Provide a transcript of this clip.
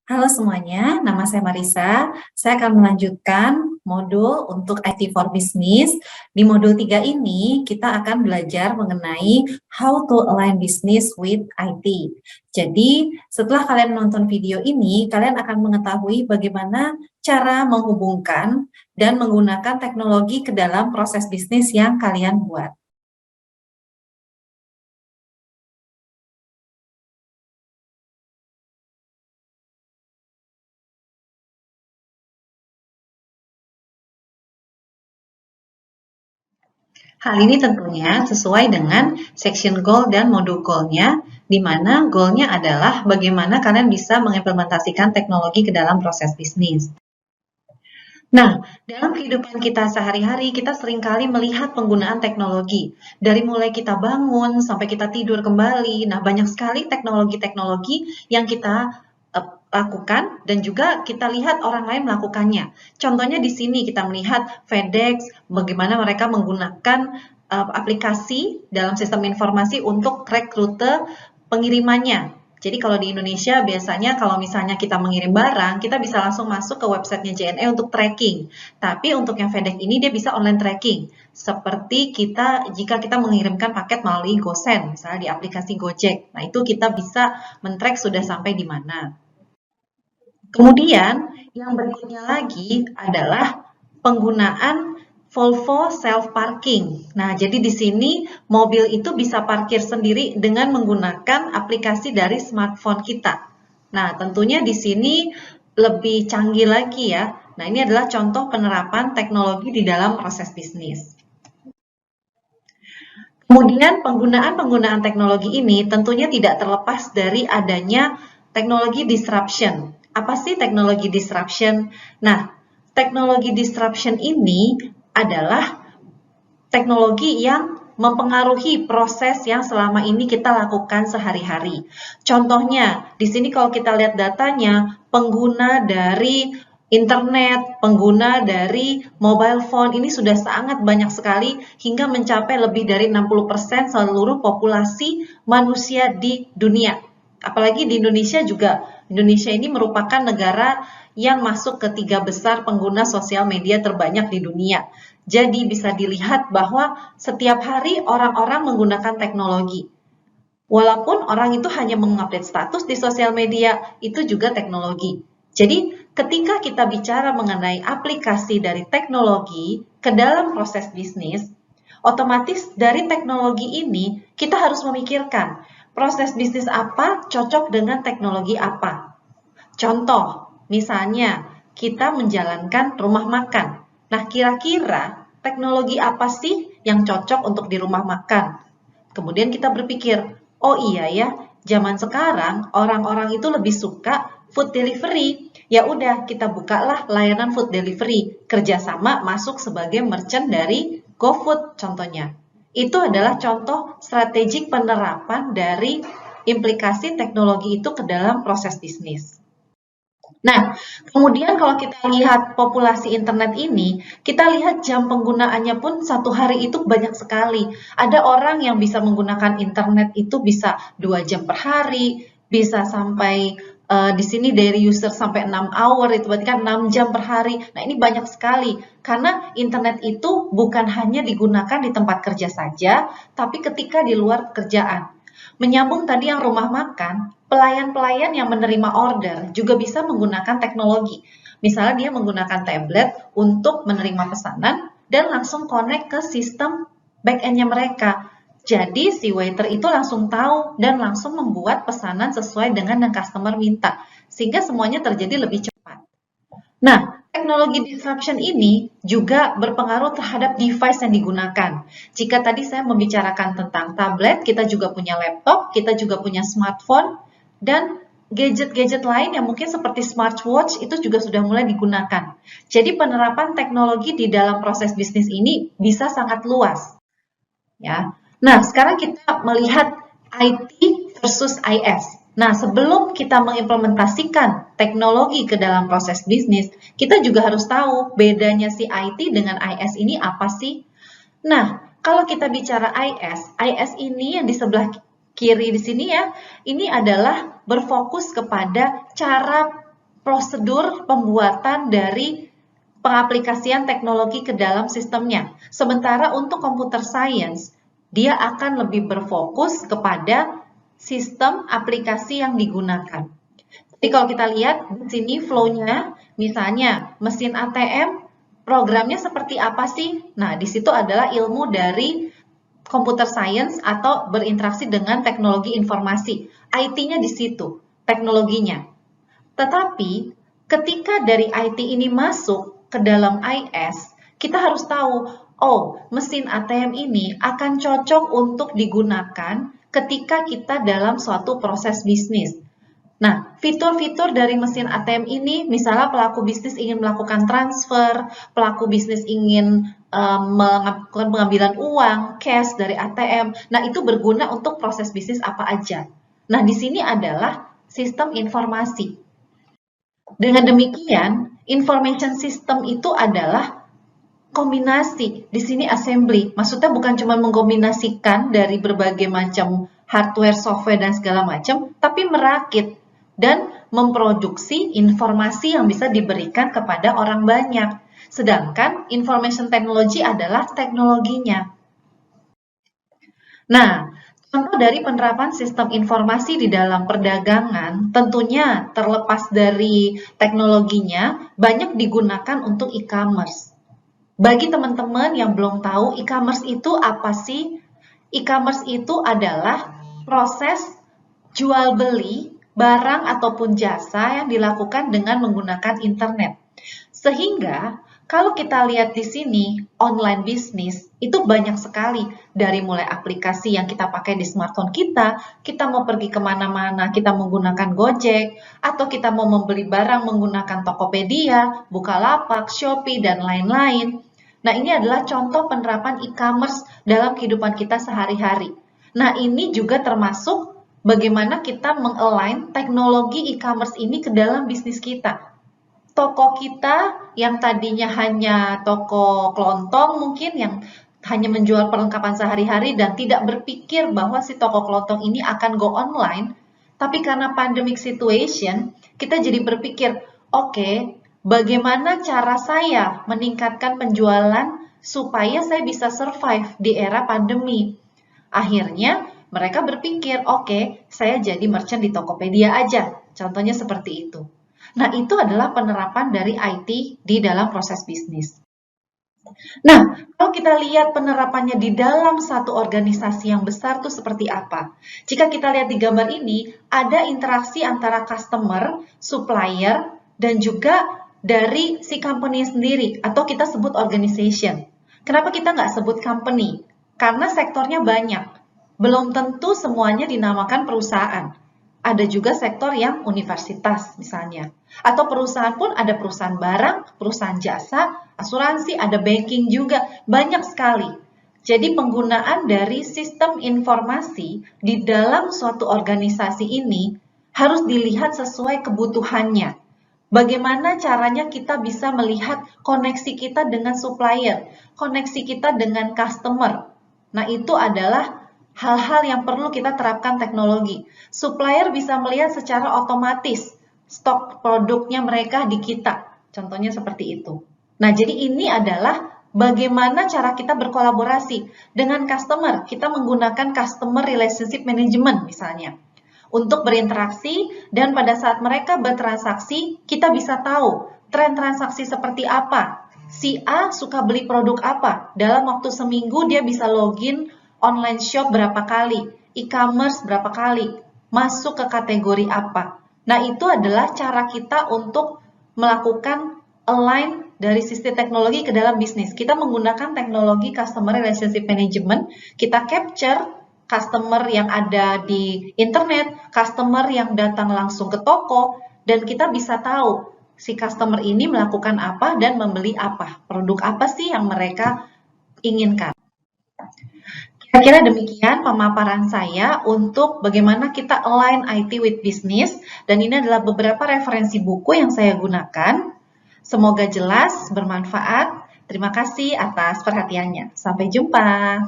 Halo semuanya, nama saya Marisa. Saya akan melanjutkan modul untuk IT for Business. Di modul 3 ini, kita akan belajar mengenai how to align business with IT. Jadi, setelah kalian menonton video ini, kalian akan mengetahui bagaimana cara menghubungkan dan menggunakan teknologi ke dalam proses bisnis yang kalian buat. Hal ini tentunya sesuai dengan section goal dan modul goal-nya, di mana goal-nya adalah bagaimana kalian bisa mengimplementasikan teknologi ke dalam proses bisnis. Nah, dalam kehidupan kita sehari-hari, kita seringkali melihat penggunaan teknologi. Dari mulai kita bangun sampai kita tidur kembali, nah banyak sekali teknologi-teknologi yang kita lakukan dan juga kita lihat orang lain melakukannya. Contohnya di sini kita melihat FedEx, bagaimana mereka menggunakan aplikasi dalam sistem informasi untuk track rute pengirimannya. Jadi kalau di Indonesia biasanya kalau misalnya kita mengirim barang, kita bisa langsung masuk ke websitenya JNE untuk tracking. Tapi untuk yang FedEx ini dia bisa online tracking. Seperti jika kita mengirimkan paket melalui GoSend, misalnya di aplikasi Gojek. Nah itu kita bisa men-track sudah sampai di mana. Kemudian yang berikutnya lagi adalah penggunaan Volvo self parking. Nah, jadi di sini mobil itu bisa parkir sendiri dengan menggunakan aplikasi dari smartphone kita. Nah, tentunya di sini lebih canggih lagi ya. Nah, ini adalah contoh penerapan teknologi di dalam proses bisnis. Kemudian penggunaan teknologi ini tentunya tidak terlepas dari adanya teknologi disruption. Apa sih teknologi disruption? Nah, teknologi disruption ini adalah teknologi yang mempengaruhi proses yang selama ini kita lakukan sehari-hari. Contohnya, di sini kalau kita lihat datanya, pengguna dari internet, pengguna dari mobile phone ini sudah sangat banyak sekali hingga mencapai lebih dari 60% seluruh populasi manusia di dunia. Apalagi di Indonesia juga. Indonesia ini merupakan negara yang masuk ke 3 besar pengguna sosial media terbanyak di dunia. Jadi bisa dilihat bahwa setiap hari orang-orang menggunakan teknologi. Walaupun orang itu hanya mengupdate status di sosial media, itu juga teknologi. Jadi ketika kita bicara mengenai aplikasi dari teknologi ke dalam proses bisnis, otomatis dari teknologi ini kita harus memikirkan proses bisnis apa cocok dengan teknologi apa. Contoh, misalnya kita menjalankan rumah makan. Nah, kira-kira teknologi apa sih yang cocok untuk di rumah makan? Kemudian kita berpikir, oh iya ya, zaman sekarang orang-orang itu lebih suka food delivery. Ya udah, kita bukalah layanan food delivery, kerjasama masuk sebagai merchant dari GoFood contohnya. Itu adalah contoh strategik penerapan dari implikasi teknologi itu ke dalam proses bisnis. Nah, kemudian kalau kita lihat populasi internet ini, kita lihat jam penggunaannya pun satu hari itu banyak sekali. Ada orang yang bisa menggunakan internet itu bisa 2 jam per hari, bisa sampai di sini dari user sampai 6 hour, itu berarti kan 6 jam per hari. Nah, ini banyak sekali. Karena internet itu bukan hanya digunakan di tempat kerja saja, tapi ketika di luar pekerjaan. Menyambung tadi yang rumah makan, pelayan-pelayan yang menerima order juga bisa menggunakan teknologi. Misalnya dia menggunakan tablet untuk menerima pesanan dan langsung connect ke sistem back-end-nya mereka. Jadi si waiter itu langsung tahu dan langsung membuat pesanan sesuai dengan yang customer minta. Sehingga semuanya terjadi lebih cepat. Nah, teknologi disruption ini juga berpengaruh terhadap device yang digunakan. Jika tadi saya membicarakan tentang tablet, kita juga punya laptop, kita juga punya smartphone, dan gadget-gadget lain yang mungkin seperti smartwatch itu juga sudah mulai digunakan. Jadi penerapan teknologi di dalam proses bisnis ini bisa sangat luas. Ya. Nah, sekarang kita melihat IT versus IS. Nah, sebelum kita mengimplementasikan teknologi ke dalam proses bisnis, kita juga harus tahu bedanya si IT dengan IS ini apa sih? Nah, kalau kita bicara IS ini yang di sebelah kiri di sini ya, ini adalah berfokus kepada cara prosedur pembuatan dari pengaplikasian teknologi ke dalam sistemnya. Sementara untuk computer science, dia akan lebih berfokus kepada sistem aplikasi yang digunakan. Jadi kalau kita lihat di sini flow-nya, misalnya mesin ATM, programnya seperti apa sih? Nah, di situ adalah ilmu dari computer science atau berinteraksi dengan teknologi informasi. IT-nya di situ, teknologinya. Tetapi ketika dari IT ini masuk ke dalam IS, kita harus tahu, oh, mesin ATM ini akan cocok untuk digunakan ketika kita dalam suatu proses bisnis. Nah, fitur-fitur dari mesin ATM ini, misalnya pelaku bisnis ingin melakukan transfer, pelaku bisnis ingin melakukan pengambilan uang, cash dari ATM. Nah, itu berguna untuk proses bisnis apa aja. Nah, di sini adalah sistem informasi. Dengan demikian, information system itu adalah kombinasi. Di sini assembly, maksudnya bukan cuma mengkombinasikan dari berbagai macam hardware, software, dan segala macam, tapi merakit dan memproduksi informasi yang bisa diberikan kepada orang banyak. Sedangkan information technology adalah teknologinya. Nah, contoh dari penerapan sistem informasi di dalam perdagangan, tentunya terlepas dari teknologinya, banyak digunakan untuk e-commerce. Bagi teman-teman yang belum tahu e-commerce itu apa sih? E-commerce itu adalah proses jual beli barang ataupun jasa yang dilakukan dengan menggunakan internet. Sehingga kalau kita lihat di sini, online bisnis itu banyak sekali. Dari mulai aplikasi yang kita pakai di smartphone kita mau pergi kemana-mana, kita menggunakan Gojek, atau kita mau membeli barang menggunakan Tokopedia, Bukalapak, Shopee, dan lain-lain. Nah, ini adalah contoh penerapan e-commerce dalam kehidupan kita sehari-hari. Nah, ini juga termasuk bagaimana kita mengalign teknologi e-commerce ini ke dalam bisnis kita. Toko kita yang tadinya hanya toko kelontong mungkin yang hanya menjual perlengkapan sehari-hari dan tidak berpikir bahwa si toko kelontong ini akan go online, tapi karena pandemic situation, kita jadi berpikir, oke, bagaimana cara saya meningkatkan penjualan supaya saya bisa survive di era pandemi? Akhirnya mereka berpikir, oke, saya jadi merchant di Tokopedia aja. Contohnya seperti itu. Nah, itu adalah penerapan dari IT di dalam proses bisnis. Nah, kalau kita lihat penerapannya di dalam satu organisasi yang besar itu seperti apa? Jika kita lihat di gambar ini, ada interaksi antara customer, supplier, dan juga dari si company sendiri, atau kita sebut organization. Kenapa kita nggak sebut company? Karena sektornya banyak. Belum tentu semuanya dinamakan perusahaan. Ada juga sektor yang universitas misalnya. Atau perusahaan pun ada perusahaan barang, perusahaan jasa, asuransi, ada banking juga. Banyak sekali. Jadi penggunaan dari sistem informasi di dalam suatu organisasi ini harus dilihat sesuai kebutuhannya. Bagaimana caranya kita bisa melihat koneksi kita dengan supplier, koneksi kita dengan customer. Nah, itu adalah hal-hal yang perlu kita terapkan teknologi. Supplier bisa melihat secara otomatis stok produknya mereka di kita. Contohnya seperti itu. Nah, jadi ini adalah bagaimana cara kita berkolaborasi dengan customer. Kita menggunakan customer relationship management misalnya. Untuk berinteraksi dan pada saat mereka bertransaksi, kita bisa tahu tren transaksi seperti apa. Si A suka beli produk apa. Dalam waktu seminggu dia bisa login online shop berapa kali, e-commerce berapa kali, masuk ke kategori apa. Nah, itu adalah cara kita untuk melakukan align dari sisi teknologi ke dalam bisnis. Kita menggunakan teknologi Customer Relationship Management, kita capture customer yang ada di internet, customer yang datang langsung ke toko, dan kita bisa tahu si customer ini melakukan apa dan membeli apa, produk apa sih yang mereka inginkan. Kira-kira demikian pemaparan saya untuk bagaimana kita align IT with business, dan ini adalah beberapa referensi buku yang saya gunakan. Semoga jelas, bermanfaat. Terima kasih atas perhatiannya. Sampai jumpa.